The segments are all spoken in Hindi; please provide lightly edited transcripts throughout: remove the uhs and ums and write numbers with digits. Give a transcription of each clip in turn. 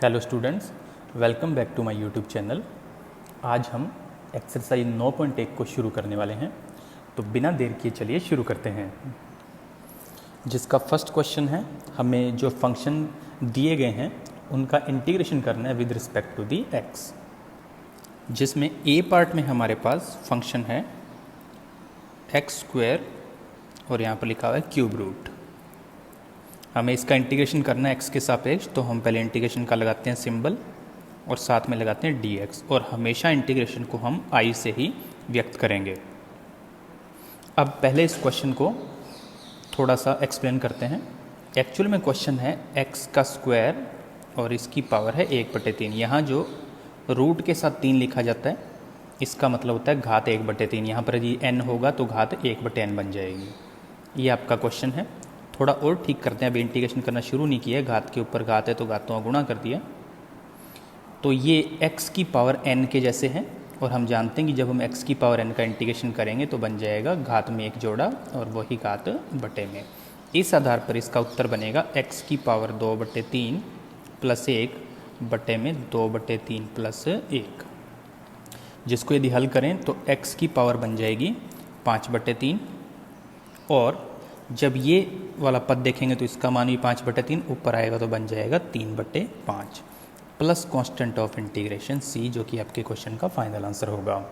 Hello students, welcome back to my YouTube channel. आज हम एक्सरसाइज 9.1 को शुरू करने वाले हैं, तो बिना देर किए चलिए शुरू करते हैं। जिसका फर्स्ट क्वेश्चन है, हमें जो फंक्शन दिए गए हैं उनका इंटीग्रेशन करना है with respect to the x. जिसमें ए पार्ट में हमारे पास फंक्शन है एक्स स्क्वायर और यहाँ पर लिखा हुआ है क्यूब रूट। हमें इसका इंटीग्रेशन करना है एक्स के सापेक्ष, तो हम पहले इंटीग्रेशन का लगाते हैं सिंबल और साथ में लगाते हैं dx, और हमेशा इंटीग्रेशन को हम i से ही व्यक्त करेंगे। अब पहले इस क्वेश्चन को थोड़ा सा एक्सप्लेन करते हैं। एक्चुअल में क्वेश्चन है x का स्क्वायर और इसकी पावर है 1/3। यहाँ जो रूट के साथ 3 लिखा जाता है इसका मतलब होता है घात 1/3। यहाँ पर यदि n होगा तो घात 1/n बन जाएगी। ये आपका क्वेश्चन है। थोड़ा और ठीक करते हैं, अभी इंटीग्रेशन करना शुरू नहीं किया है। घात के ऊपर घात है तो घातों का गुणा कर दिया, तो ये x की पावर n के जैसे हैं। और हम जानते हैं कि जब हम x की पावर n का इंटीग्रेशन करेंगे तो बन जाएगा घात में 1 जोड़ा और वही घात बटे में। इस आधार पर इसका उत्तर बनेगा x की पावर 2/3 प्लस 1 बटे में 2/3 प्लस 1। जिसको यदि हल करें तो x की पावर बन जाएगी 5/3, और जब ये वाला पद देखेंगे तो इसका मान भी 5/3 ऊपर आएगा तो बन जाएगा 3/5 plus constant of integration c, जो कि आपके क्वेश्चन का फाइनल आंसर होगा।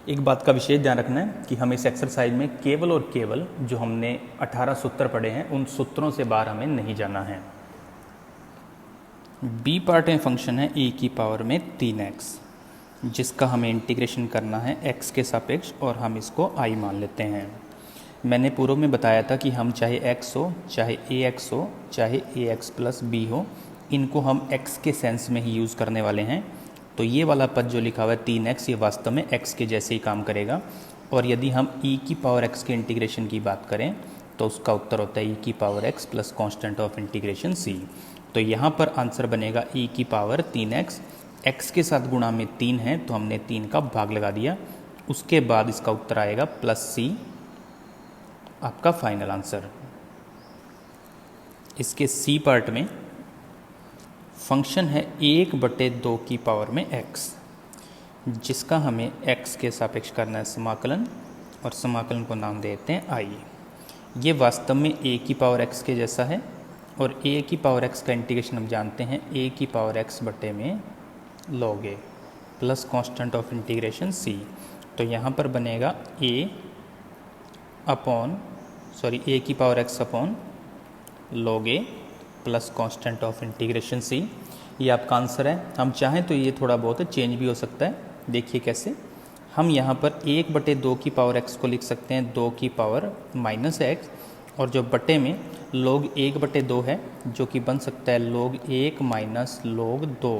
एक बात का विशेष ध्यान रखना है कि हम इस एक्सरसाइज में केवल और केवल जो हमने 18 सूत्र पढ़े हैं उन सूत्रों से बाहर हमें नहीं जाना है। बी पार्ट में फंक्शन है e की पावर में 3x, जिसका हमें इंटीग्रेशन करना है x के सापेक्ष और हम इसको i मान लेते हैं। मैंने पूर्व में बताया था कि हम चाहे x हो, चाहे ax हो, चाहे ax प्लस b हो, इनको हम x के सेंस में ही यूज़ करने वाले हैं। तो ये वाला पद जो लिखा हुआ है 3x, ये वास्तव में x के जैसे ही काम करेगा। और यदि हम e की पावर x के इंटीग्रेशन की बात करें तो उसका उत्तर होता है e की power x plus constant of integration c। तो यहाँ पर आंसर बनेगा e की पावर 3x, x के साथ गुणा में 3 है तो हमने 3 का भाग लगा दिया। उसके बाद इसका उत्तर आएगा प्लस c, आपका फाइनल आंसर। इसके सी पार्ट में फंक्शन है 1/2 की पावर में x, जिसका हमें x के सापेक्ष करना है समाकलन, और समाकलन को नाम देते हैं i। ये वास्तव में a की पावर x के जैसा है, और a की पावर x का इंटीग्रेशन हम जानते हैं a की पावर x बटे में log a plus constant of integration c। तो यहाँ पर बनेगा a की power x upon log a plus constant of integration c। ये आपका आंसर है। हम चाहें तो ये थोड़ा बहुत चेंज भी हो सकता है। देखिए कैसे, हम यहाँ पर 1/2 की पावर x को लिख सकते हैं 2 की पावर माइनस x, और जो बटे में log 1/2 है जो कि बन सकता है log 1 माइनस log 2,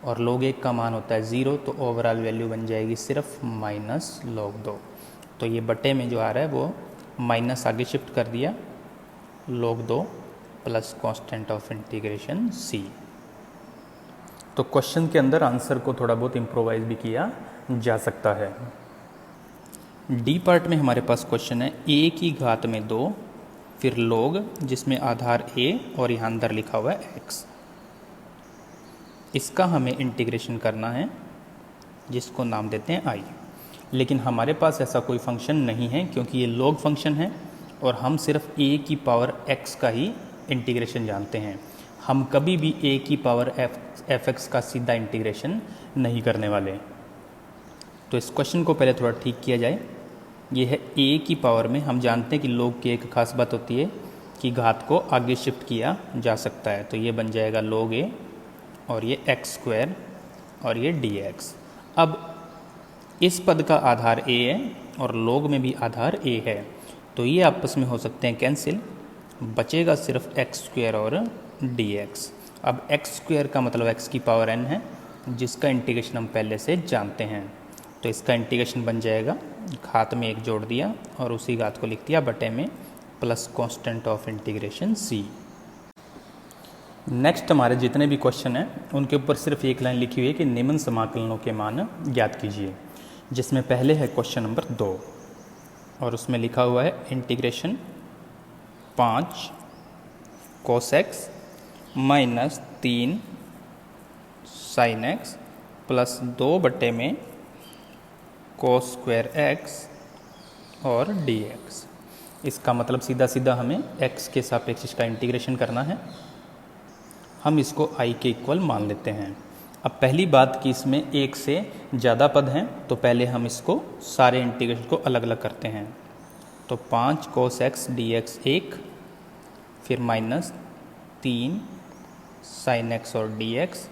और log 1 का मान होता है 0, तो ओवरऑल वैल्यू बन जाएगी सिर्फ माइनस log 2। तो ये बटे में जो आ रहा है वो माइनस आगे शिफ्ट कर दिया, log 2 plus constant of integration c। तो क्वेश्चन के अंदर आंसर को थोड़ा बहुत इम्प्रोवाइज भी किया जा सकता है। डी पार्ट में हमारे पास क्वेश्चन है a की घात में 2, फिर log जिसमें आधार a और यहाँ अंदर लिखा हुआ है x। इसका हमें इंटीग्रेशन करना है जिसको नाम देते हैं i। लेकिन हमारे पास ऐसा कोई फंक्शन नहीं है क्योंकि ये log फंक्शन है और हम सिर्फ a की पावर x का ही इंटीग्रेशन जानते हैं। हम कभी भी a की पावर fx का सीधा इंटीग्रेशन नहीं करने वाले। तो इस क्वेश्चन को पहले थोड़ा ठीक किया जाए। ये है a की पावर में, हम जानते हैं कि log की एक खास बात होती है कि घात को आगे शिफ्ट किया जा सकता है। तो ये बन जाएगा log a और ये x स्क्वायर और ये dx। अब इस पद का आधार a है और log में भी आधार a है, तो ये आपस में हो सकते हैं कैंसिल, बचेगा सिर्फ x स्क्वायर और dx। अब x स्क्वायर का मतलब x की पावर n है, जिसका इंटीग्रेशन हम पहले से जानते हैं। तो इसका इंटीग्रेशन बन जाएगा, घात में 1 जोड़ दिया और उसी घात को लिख दिया बटे में plus constant of integration c। Next हमारे जितने भी क्वेश्चन हैं उनके ऊपर सिर्फ एक लाइन लिखी हुई है कि निम्न समाकलनों के मान ज्ञात कीजिए। जिसमें पहले है क्वेश्चन नंबर 2 और उसमें लिखा हुआ है integration 5 cos x minus 3 sine x plus 2 बटे में कोस स्क्वायर एक्स और डी एक्स। इसका मतलब सीधा सीधा हमें x के सापेक्ष इसका इंटीग्रेशन करना है। हम इसको i के इक्वल मान लेते हैं। अब पहली बात कि इसमें एक से ज़्यादा पद हैं, तो पहले हम इसको सारे इंटीग्रेशन को अलग अलग करते हैं। तो 5 कोस एक्स डी एक्स 1, फिर माइनस 3 साइन एक्स और डी एक्स,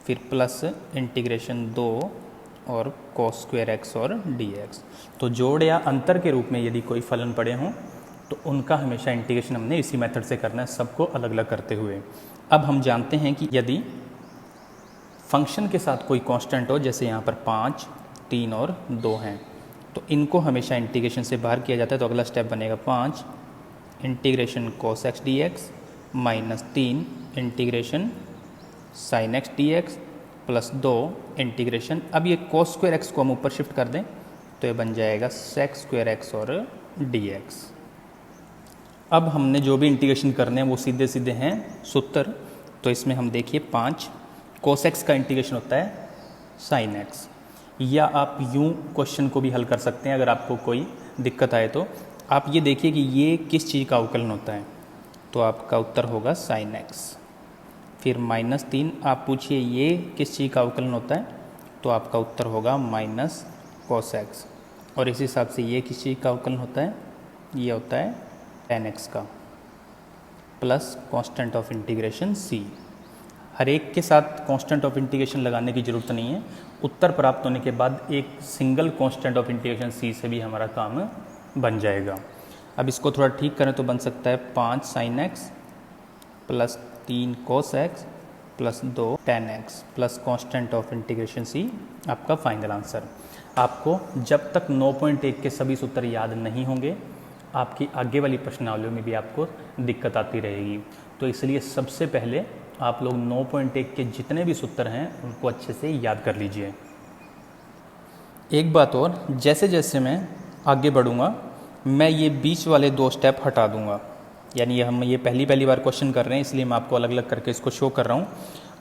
फिर प्लस इंटीग्रेशन 2 और कोस स्क्वायर एक्स और डी एक्स। तो जोड़ या अंतर के रूप में यदि कोई फलन पड़े हों तो उनका हमेशा इंटीग्रेशन हमने इसी मेथड से करना है, सबको अलग अलग करते हुए। अब हम जानते हैं कि यदि फंक्शन के साथ कोई कांस्टेंट हो, जैसे यहाँ पर 5, 3 और 2 हैं, तो इनको हमेशा इंटीग्रेशन से बाहर किया जाता है। तो अगला स्टेप बनेगा 5 integration cos x D x minus 3 integration sine x D x plus 2 integration, अब ये कोस स्क्वायर एक्स को हम ऊपर शिफ्ट कर दें तो ये बन जाएगा सेक स्क्वायर एक्स और डी एक्स। अब हमने जो भी इंटीग्रेशन करने हैं वो सीधे सीधे हैं सूत्र। तो इसमें हम देखिए 5 कोस एक्स का इंटीग्रेशन होता है साइन एक्स, या आप यूं क्वेश्चन को भी हल कर सकते हैं अगर आपको कोई दिक्कत आए तो। आप ये देखिए कि ये किस चीज़ का अवकलन होता है, तो आपका उत्तर होगा साइन एक्स। फिर माइनस 3 आप पूछिए ये किस चीज़ का अवकलन होता है, तो आपका उत्तर होगा माइनस कोस एक्स। और इस हिसाब से ये किस चीज़ का अवकलन होता है, ये होता है tan x का, plus constant of integration c। हर एक के साथ कांस्टेंट ऑफ इंटीग्रेशन लगाने की ज़रूरत नहीं है। उत्तर प्राप्त होने के बाद एक single constant of integration c से भी हमारा काम बन जाएगा। अब इसको थोड़ा ठीक करें तो बन सकता है 5 sine x plus 3 cos x plus 2 tan x plus constant of integration c, आपका फाइनल आंसर। आपको जब तक 9.1 के सभी सूत्र याद नहीं होंगे, आपकी आगे वाली प्रश्नावलियों में भी आपको दिक्कत आती रहेगी। तो इसलिए सबसे पहले आप लोग 9.1 के जितने भी सूत्र हैं उनको अच्छे से याद कर लीजिए। एक बात और, जैसे जैसे मैं आगे बढ़ूँगा मैं ये बीच वाले 2 स्टेप हटा दूँगा, यानी हम ये पहली बार क्वेश्चन कर रहे हैं इसलिए मैं आपको अलग अलग करके इसको शो कर रहा हूँ।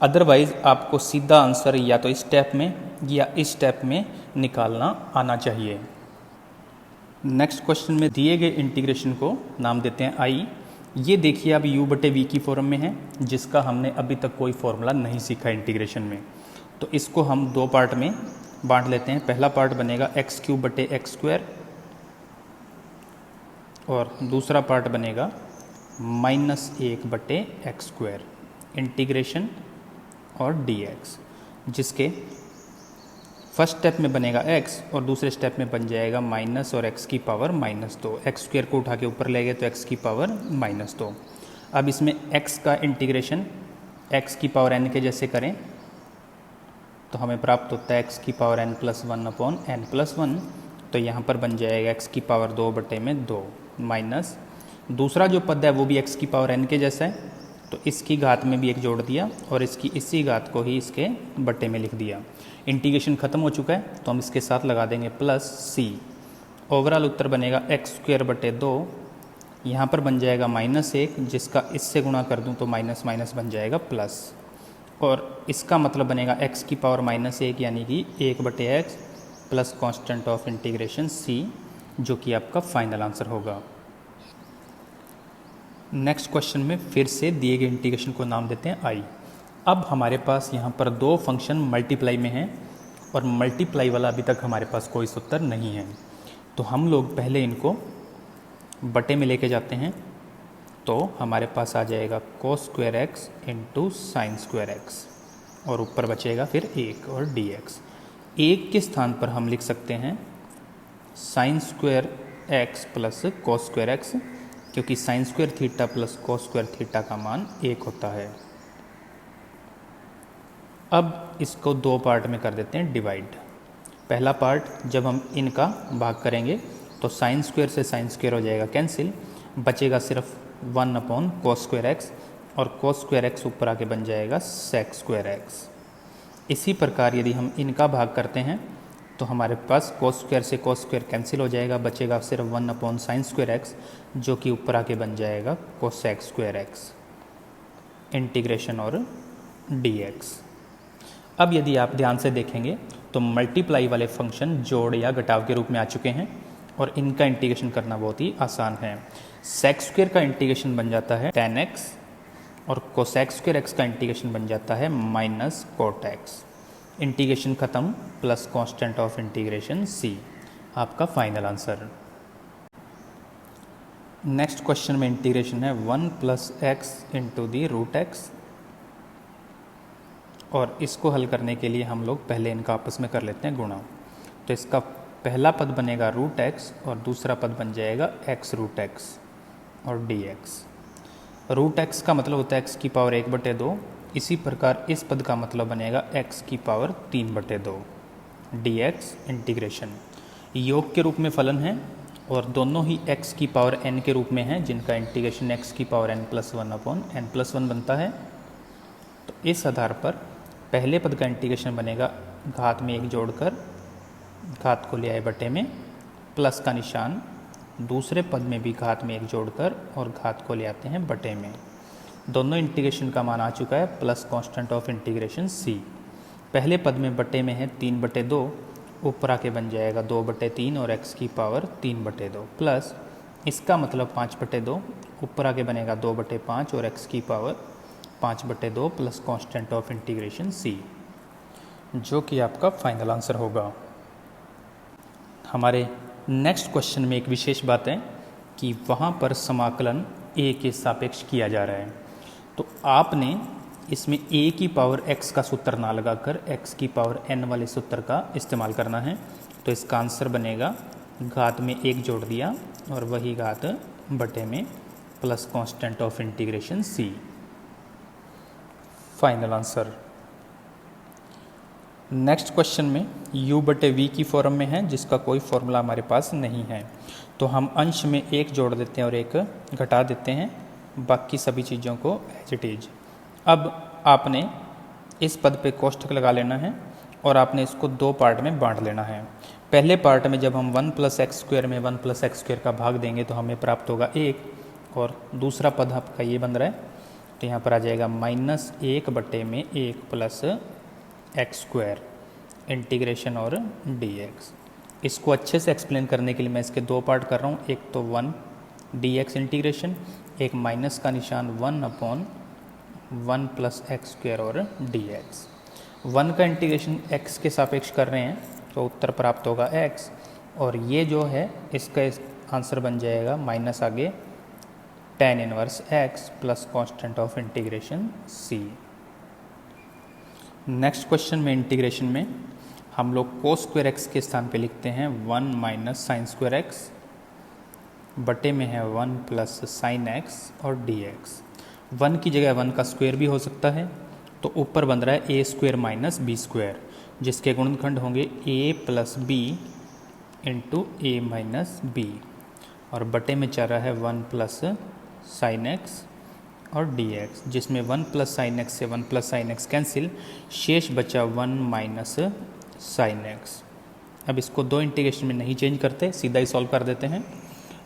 अदरवाइज़ आपको सीधा आंसर या तो इस स्टेप में या इस स्टेप में निकालना आना चाहिए। नेक्स्ट क्वेश्चन में दिए गए इंटीग्रेशन को नाम देते हैं आई। ये देखिए अब u बटे वी की फॉर्म में है, जिसका हमने अभी तक कोई फॉर्मूला नहीं सीखा इंटीग्रेशन में। तो इसको हम 2 पार्ट में बांट लेते हैं। पहला पार्ट बनेगा एक्स क्यूब बटे एक्स स्क्वायर और दूसरा पार्ट बनेगा -1 बटे एक्स स्क्वायर इंटीग्रेशन और डी एक्स, जिसके फर्स्ट स्टेप में बनेगा x और दूसरे स्टेप में बन जाएगा माइनस और x की पावर -2। एक्स स्क्वायर को उठा के ऊपर ले गए तो x की पावर -2। अब इसमें x का इंटीग्रेशन x की पावर n के जैसे करें तो हमें प्राप्त होता है x की power n plus 1 upon n plus 1। तो यहाँ पर बन जाएगा x की पावर 2 बटे में 2 माइनस दूसरा जो पद है वो भी x की पावर n के जैसा है, तो इसकी घात में भी 1 जोड़ दिया और इसकी इसी घात को ही इसके बटे में लिख दिया। इंटीग्रेशन खत्म हो चुका है तो हम इसके साथ लगा देंगे प्लस c। ओवरऑल उत्तर बनेगा एक्स स्क्वायर बटे 2, यहाँ पर बन जाएगा -1, जिसका इससे गुणा कर दूँ तो माइनस माइनस बन जाएगा प्लस, और इसका मतलब बनेगा x की पावर -1 यानी कि 1 बटे x plus constant of integration c, जो कि आपका फाइनल आंसर होगा। नेक्स्ट क्वेश्चन में फिर से दिए गए इंटीग्रेशन को नाम देते हैं आई। अब हमारे पास यहाँ पर 2 फंक्शन मल्टीप्लाई में हैं और मल्टीप्लाई वाला अभी तक हमारे पास कोई सूत्र नहीं है, तो हम लोग पहले इनको बटे में लेके जाते हैं। तो हमारे पास आ जाएगा कोस square x into sine square x और ऊपर बचेगा फिर 1 और डी एक्स। 1 के स्थान पर हम लिख सकते हैं sine square x plus cos square x, क्योंकि sine square theta plus cos square theta का मान 1 होता है। अब इसको 2 पार्ट में कर देते हैं डिवाइड। पहला पार्ट जब हम इनका भाग करेंगे तो साइन स्क्वायर से साइन स्क्वायर हो जाएगा कैंसिल, बचेगा सिर्फ 1 अपॉन कोस स्क्वायर एक्स और कोस स्क्वायर एक्स ऊपर आके बन जाएगा सेक स्क्वायर एक्स। इसी प्रकार यदि हम इनका भाग करते हैं तो हमारे पास कोस स्क्वायर से कोस स्क्वायर कैंसिल हो जाएगा, बचेगा सिर्फ 1 अपॉन साइन स्क्वायर एक्स, जो कि ऊपर आके बन जाएगा कोसेक स्क्वायर एक्स इंटीग्रेशन और डी एक्स। अब यदि आप ध्यान से देखेंगे तो मल्टीप्लाई वाले फंक्शन जोड़ या घटाव के रूप में आ चुके हैं और इनका इंटीग्रेशन करना बहुत ही आसान है। सेक स्क्वायर का इंटीग्रेशन बन जाता है tan x और कोसेक स्क्वायर x का इंटीग्रेशन बन जाता है माइनस कोट x। इंटीग्रेशन खत्म plus constant of integration c, आपका फाइनल आंसर। नेक्स्ट क्वेश्चन में इंटीग्रेशन है 1 plus x into the root x, और इसको हल करने के लिए हम लोग पहले इनका आपस में कर लेते हैं गुणा। तो इसका पहला पद बनेगा रूट एक्स और दूसरा पद बन जाएगा एक्स रूट एक्स और डी एक्स। रूट एक्स का मतलब होता है एक्स की पावर 1/2, इसी प्रकार इस पद का मतलब बनेगा एक्स की पावर 3/2 डी एक्स। इंटीग्रेशन योग के रूप में फलन है और दोनों ही x की पावर n के रूप में है, जिनका इंटीग्रेशन x की पावर n+1/n+1 बनता है। तो इस आधार पर पहले पद का इंटीग्रेशन बनेगा घात में 1 जोड़कर, घात को ले आए बटे में, प्लस का निशान, दूसरे पद में भी घात में 1 जोड़कर और घात को ले आते हैं बटे में। दोनों इंटीग्रेशन का मान आ चुका है plus constant of integration c। पहले पद में बटे में है 3/2, ऊपर आके बन जाएगा 2/3 और x की पावर 3/2 प्लस इसका मतलब 5/2, ऊपर आके बनेगा 2/5 और x की power 5/2 plus constant of integration c, जो कि आपका फाइनल आंसर होगा। हमारे नेक्स्ट क्वेश्चन में एक विशेष बात है कि वहाँ पर समाकलन a के सापेक्ष किया जा रहा है। तो आपने इसमें a की पावर x का सूत्र ना लगाकर x की पावर n वाले सूत्र का इस्तेमाल करना है। तो इसका आंसर बनेगा घात में 1 जोड़ दिया और वही घात बटे में plus constant of integration c, final answer. Next question में u/v की फॉर्म में है, जिसका कोई फॉर्मूला हमारे पास नहीं है। तो हम अंश में 1 जोड़ देते हैं और 1 घटा देते हैं, बाकी सभी चीज़ों को एज इट इज। अब आपने इस पद पे कोष्ठक लगा लेना है और आपने इसको 2 पार्ट में बांट लेना है। पहले पार्ट में जब हम 1 + x² में 1 + x² का भाग देंगे तो हमें प्राप्त होगा 1, और दूसरा पद आपका ये बन रहा है, तो यहाँ पर आ जाएगा -1/1 प्लस x² इंटीग्रेशन और dx। इसको अच्छे से एक्सप्लेन करने के लिए मैं इसके 2 पार्ट कर रहा हूँ। एक तो 1 dx इंटीग्रेशन, एक माइनस का निशान 1/1 प्लस x² और dx। 1 का इंटीग्रेशन x के सापेक्ष कर रहे हैं तो उत्तर प्राप्त होगा x, और ये जो है इसका आंसर बन जाएगा माइनस आगे tan inverse x plus constant of integration c। Next question में इंटीग्रेशन में हम लोग cos² x के स्थान पे लिखते हैं 1 - sin² x, बटे में है 1 प्लस sin x और dx। 1 की जगह 1 का स्क्वायर भी हो सकता है, तो ऊपर बन रहा है a² - b², जिसके गुणनखंड होंगे a plus b into a minus b, और बटे में चल रहा है 1 प्लस sin x और dx, जिसमें 1 प्लस sin x से 1 प्लस sin x कैंसिल, शेष बचा 1 माइनस sin x। अब इसको 2 इंटीग्रेशन में नहीं चेंज करते, सीधा ही सॉल्व कर देते हैं।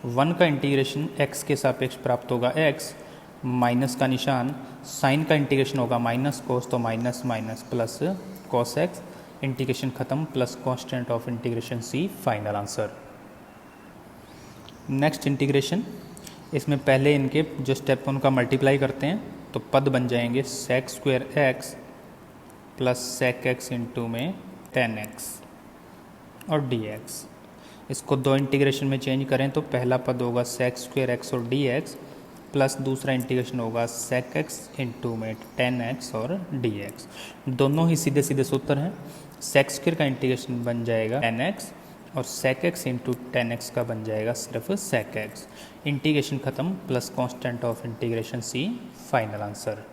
1 का इंटीग्रेशन x के सापेक्ष प्राप्त होगा x, माइनस का निशान, साइन का इंटीग्रेशन होगा माइनस कोस, तो minus minus plus cos x, integration खत्म plus constant of integration c, final answer. Next integration, इसमें पहले इनके जो स्टेप उनका मल्टीप्लाई करते हैं, तो पद बन जाएंगे sec² x plus sec x into में tan x और dx। इसको 2 इंटीग्रेशन में चेंज करें तो पहला पद होगा sec² x और dx, प्लस दूसरा इंटीग्रेशन होगा sec x इंटू में tan x और dx। दोनों ही सीधे सीधे सूत्र हैं। sec² का इंटीग्रेशन बन जाएगा tan x और sec x into tan x का बन जाएगा सिर्फ sec x। इंटीग्रेशन खत्म plus constant of integration c, final answer.